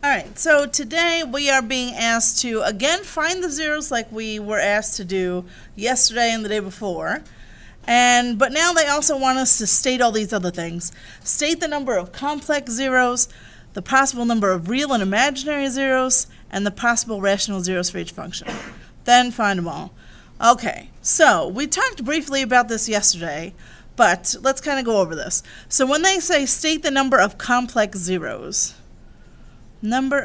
Alright, so today we are being asked to again find the zeros like we were asked to do yesterday and the day before. But now they also want us to state all these other things. State the number of complex zeros, the possible number of real and imaginary zeros, and the possible rational zeros for each function. Then find them all. Okay, so we talked briefly about this yesterday, but let's kind of go over this. So when they say state the number of complex zeros, that's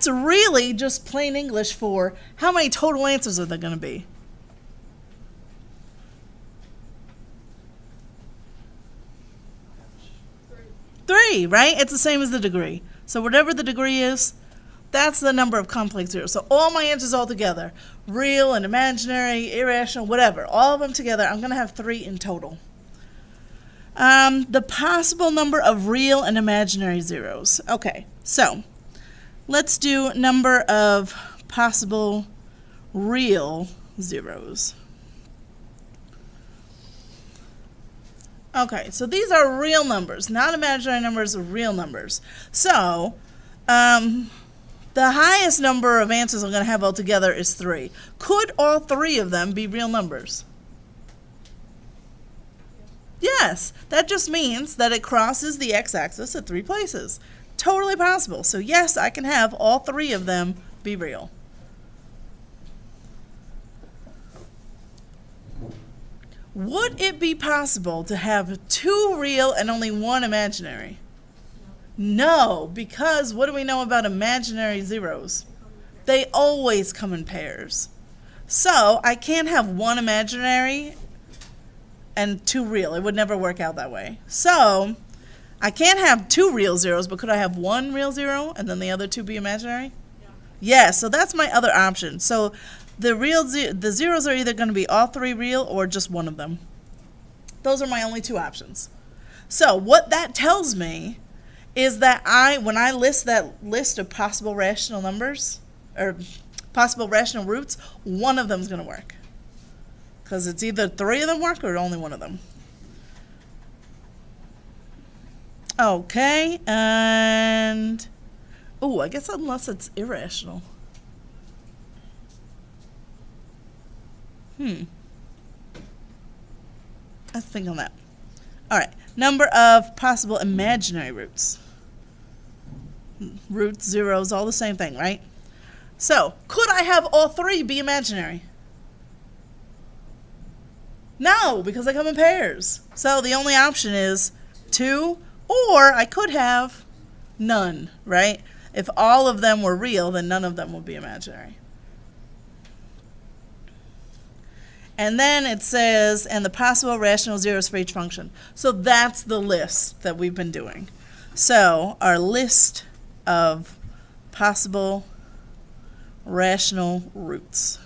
really just plain English for how many total answers are there going to be. Three, right? It's the same as the degree. So whatever the degree is, that's the number of complex zeros. So all my answers all together, real and imaginary, irrational, whatever, all of them together, I'm going to have 3 in total. The possible number of real and imaginary zeros. Okay, so let's do number of possible real zeros. Okay, so these are real numbers, not imaginary numbers, real numbers. So, the highest number of answers I'm going to have altogether is 3. Could all 3 of them be real numbers? Yes, that just means that it crosses the x-axis at 3 places. Totally possible. So yes, I can have all 3 of them be real. Would it be possible to have 2 real and only 1 imaginary? No, because what do we know about imaginary zeros? They always come in pairs. So I can't have 1 imaginary and 2 real. It would never work out that way. So I can't have 2 real zeros, but could I have 1 real zero and then the other 2 be imaginary? Yeah, so that's my other option. So the zeros are either going to be all 3 real or just one of them. Those are my only 2 options. So what that tells me is that when I list that list of possible rational numbers, or possible rational roots, one of them is going to work. Because it's either 3 of them work or only 1 of them. Okay, and I guess unless it's irrational. I have to think on that. Alright, number of possible imaginary roots. Roots, zeros, all the same thing, right? So, could I have all 3 be imaginary? No, because they come in pairs. So the only option is 2, or I could have none, right? If all of them were real, then none of them would be imaginary. And then it says, and the possible rational zeros for each function. So that's the list that we've been doing. So our list of possible rational roots.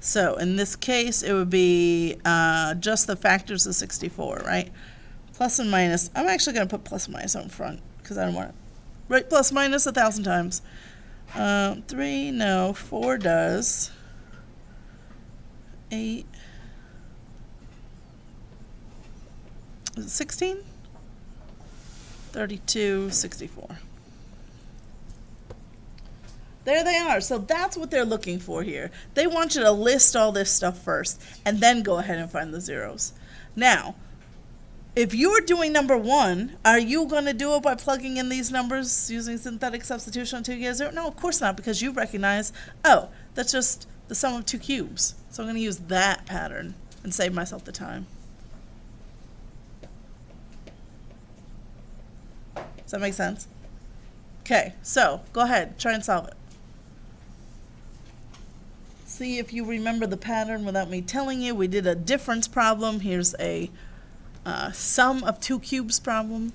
So in this case, it would be just the factors of 64, right? Plus and minus. I'm actually going to put plus and minus on front because I don't want to write plus minus 1,000 times. 3, no, 4 does. 8. Is it 16? 32, 64. There they are. So that's what they're looking for here. They want you to list all this stuff first and then go ahead and find the zeros. Now, if you're doing number 1, are you going to do it by plugging in these numbers using synthetic substitution until you get a 0? No, of course not, because you recognize, oh, that's just the sum of 2 cubes. So I'm going to use that pattern and save myself the time. Does that make sense? Okay, so go ahead, try and solve it. See if you remember the pattern without me telling you. We did a difference problem. Here's a sum of 2 cubes problem.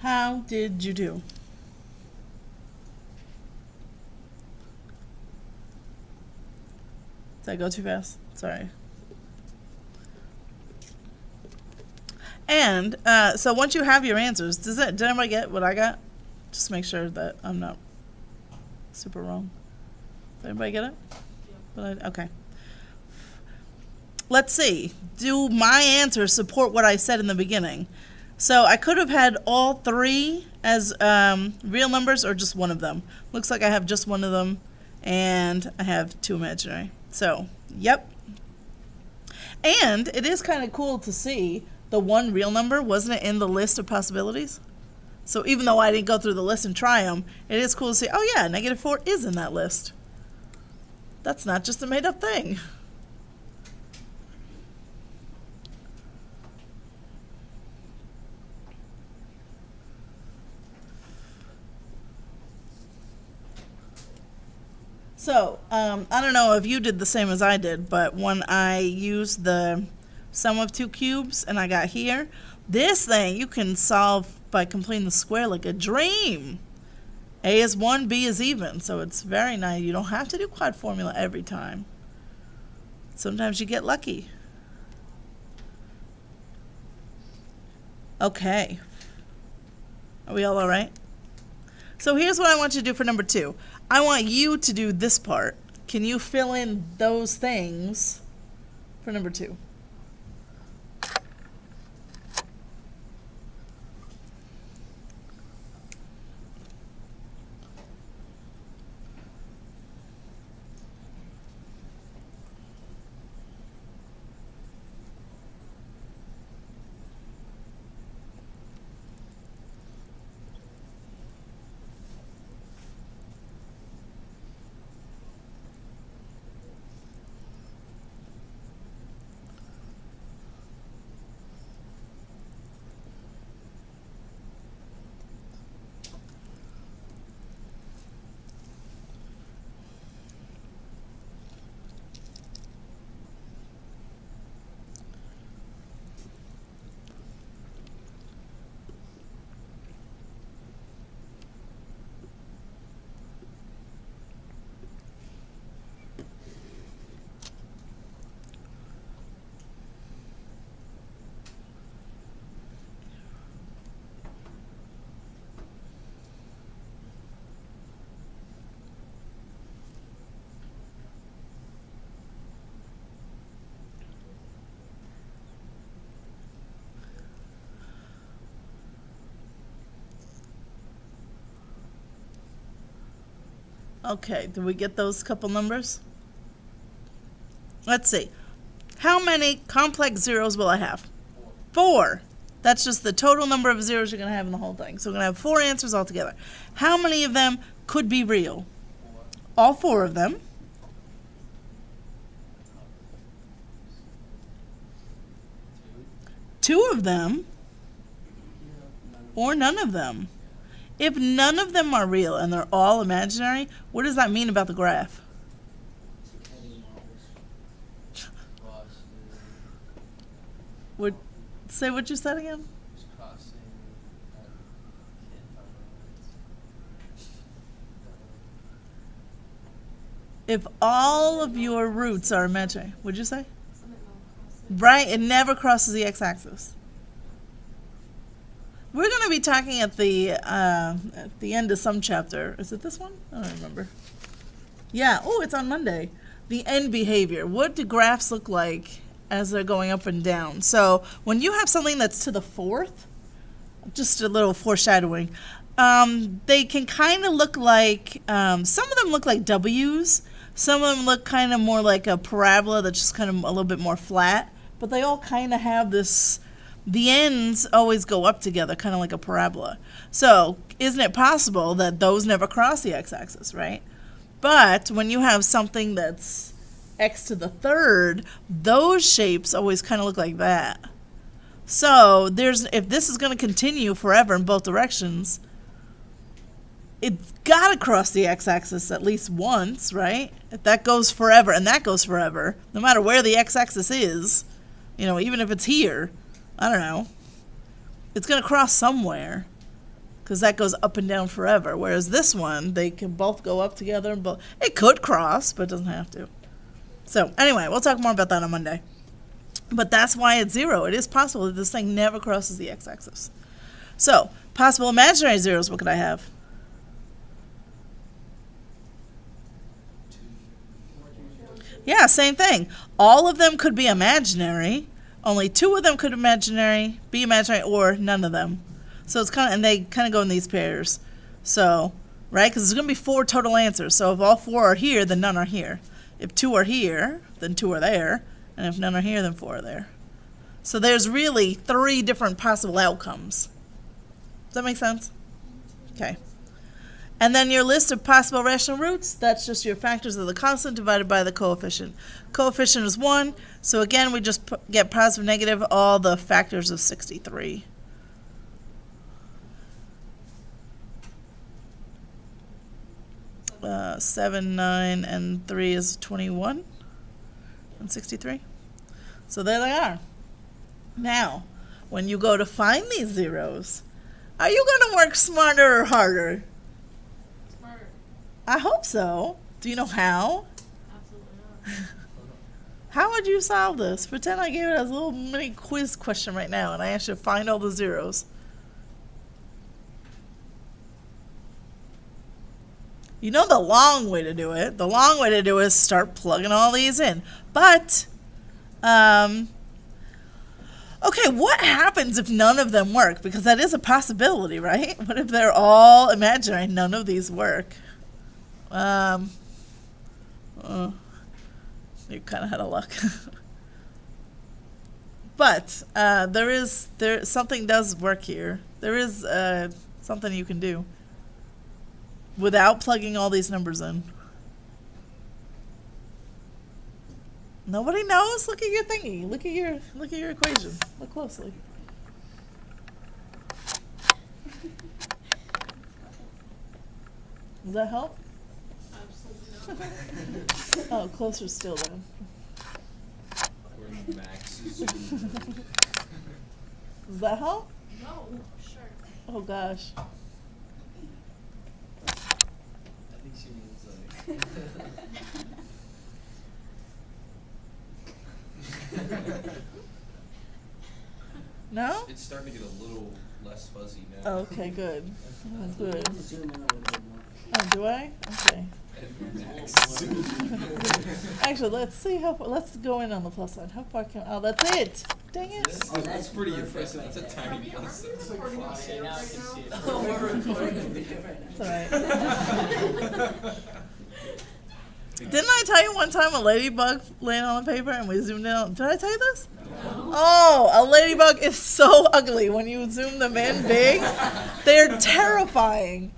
How did you do? Did I go too fast? Sorry. And so once you have your answers, did anybody get what I got? Just make sure that I'm not super wrong. Did anybody get it? Yeah. Okay. Let's see. Do my answers support what I said in the beginning? So I could have had all three as real numbers or just one of them. Looks like I have just one of them, and I have two imaginary. So, yep. And it is kind of cool to see the one real number, wasn't it in the list of possibilities? So even though I didn't go through the list and try them, it is cool to see, oh yeah, -4 is in that list. That's not just a made-up thing. So, I don't know if you did the same as I did, but when I used the sum of two cubes and I got here, this thing you can solve by completing the square like a dream. A is 1, B is even, so it's very nice. You don't have to do quad formula every time. Sometimes you get lucky. Okay. Are we all right? So here's what I want you to do for number 2. I want you to do this part. Can you fill in those things for number 2? Okay, did we get those couple numbers? Let's see. How many complex zeros will I have? 4. That's just the total number of zeros you're going to have in the whole thing. So we're going to have 4 answers altogether. How many of them could be real? All 4 of them. Two of them, or none of them. If none of them are real and they're all imaginary, what does that mean about the graph? Say what you said again? If all of your roots are imaginary, what'd you say? Right, it never crosses the x-axis. We're going to be talking at the end of some chapter. Is it this one? I don't remember. Yeah. Oh, it's on Monday. The end behavior. What do graphs look like as they're going up and down? So when you have something that's to the 4th, just a little foreshadowing, they can kind of look like, some of them look like W's. Some of them look kind of more like a parabola that's just kind of a little bit more flat. But they all kind of have this... The ends always go up together, kind of like a parabola. So isn't it possible that those never cross the x-axis, right? But when you have something that's x to the 3rd, those shapes always kind of look like that. So if this is going to continue forever in both directions, it's got to cross the x-axis at least once, right? If that goes forever and that goes forever, no matter where the x-axis is, you know, even if it's here, I don't know, it's going to cross somewhere. because that goes up and down forever. Whereas this one, they can both go up together, and it could cross, but it doesn't have to. So anyway, we'll talk more about that on Monday. But that's why it's 0. It is possible that this thing never crosses the x-axis. So, possible imaginary zeros, what could I have? Yeah, same thing. All of them could be imaginary. Only 2 of them could be imaginary, or none of them. So it's and they kind of go in these pairs. So, right? Because there's going to be 4 total answers. So if all 4 are here, then none are here. If 2 are here, then 2 are there. And if none are here, then 4 are there. So there's really 3 different possible outcomes. Does that make sense? Okay. And then your list of possible rational roots, that's just your factors of the constant divided by the coefficient. Coefficient is 1, so again we just get positive, negative, all the factors of 63. Seven, 9, and 3 is 21 and 63. So there they are. Now, when you go to find these zeros, are you going to work smarter or harder? Smarter. I hope so. Do you know how? Absolutely not. How would you solve this? Pretend I gave it as a little mini quiz question right now, and I asked you to find all the zeros. You know the long way to do it. The long way to do it is start plugging all these in. But, okay, what happens if none of them work? Because that is a possibility, right? What if they're all imaginary and none of these work? You kind of had a luck. But something does work here. There is something you can do without plugging all these numbers in. Nobody knows? Look at your thingy. Look at your equation. Look closely. Does that help? Absolutely not. Oh, closer still then. Does that help? No, sure. Oh gosh. I think she means No? It's starting to get a little less fuzzy now. Oh, okay, good. Oh, good. Zoom in a little bit more. Oh, do I? Okay. Actually, let's go in on the plus side. How far can, oh, that's it. Dang it. Oh, that's pretty impressive. That's a tiny plus. It's like now I can see it. Oh, we're recording. It's all right. Didn't I tell you one time a ladybug laying on the paper and we zoomed in on, did I tell you this? No. Oh, a ladybug is so ugly when you zoom them in big. They're terrifying.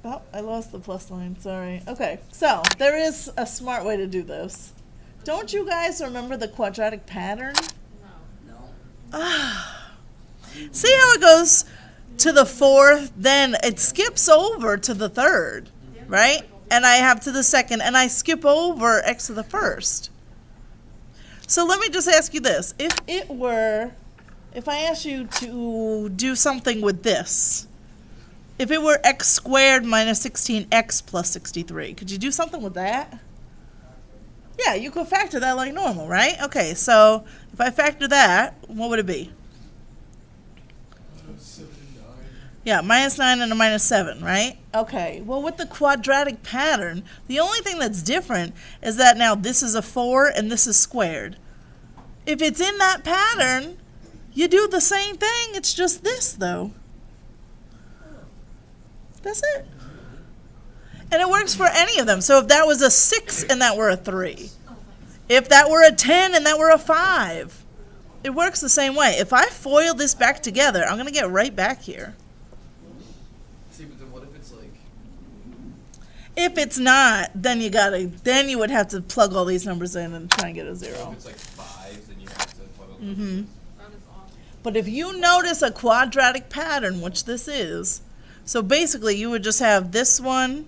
Oh, I lost the plus line, sorry. Okay, so there is a smart way to do this. Don't you guys remember the quadratic pattern? No. No. See how it goes to the 4th, then it skips over to the 3rd, right? And I have to the 2nd, and I skip over x to the 1st. So let me just ask you this. If I asked you to do something with this, if it were x squared minus 16x plus 63, could you do something with that? Yeah, you could factor that like normal, right? Okay, so if I factor that, what would it be? 7 and 9. Yeah, minus 9 and a minus 7, right? Okay, well with the quadratic pattern, the only thing that's different is that now this is a 4 and this is squared. If it's in that pattern, you do the same thing, it's just this though. That's it. And it works for any of them. So if that was a 6 and that were a 3, if that were a 10 and that were a 5, it works the same way. If I foil this back together, I'm going to get right back here. See, but then what if it's like... If it's not, then you would have to plug all these numbers in and try and get a If 0. it's like 5s, then you have to put a Mm-hmm. That is awesome. But if you notice a quadratic pattern, which this is, so basically you would just have this one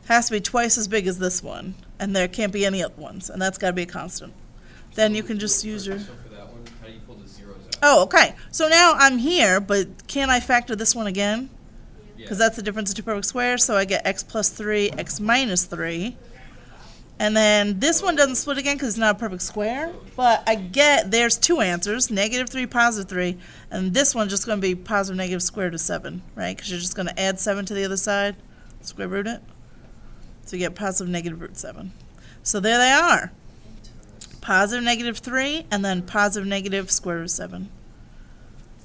has to be twice as big as this one, and there can't be any other ones, and that's got to be a constant. Then you can just use your... So for that one, how do you pull the zeros out? Oh, okay. So now I'm here, but can I factor this one again? Because that's the difference of two perfect squares. So I get x plus 3, x minus 3. And then this one doesn't split again because it's not a perfect square. But I get, there's two answers, negative 3, positive 3. And this one's just going to be positive negative square root of 7, right? Because you're just going to add 7 to the other side, square root it. So you get positive negative root 7. So there they are. Positive negative 3, and then positive negative square root of 7.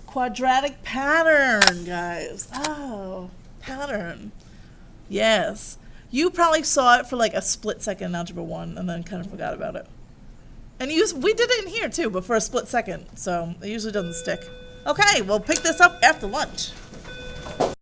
Quadratic pattern, guys. Oh, pattern. Yes. You probably saw it for like a split second in Algebra 1 and then kind of forgot about it. And we did it in here too, but for a split second, so it usually doesn't stick. Okay, we'll pick this up after lunch.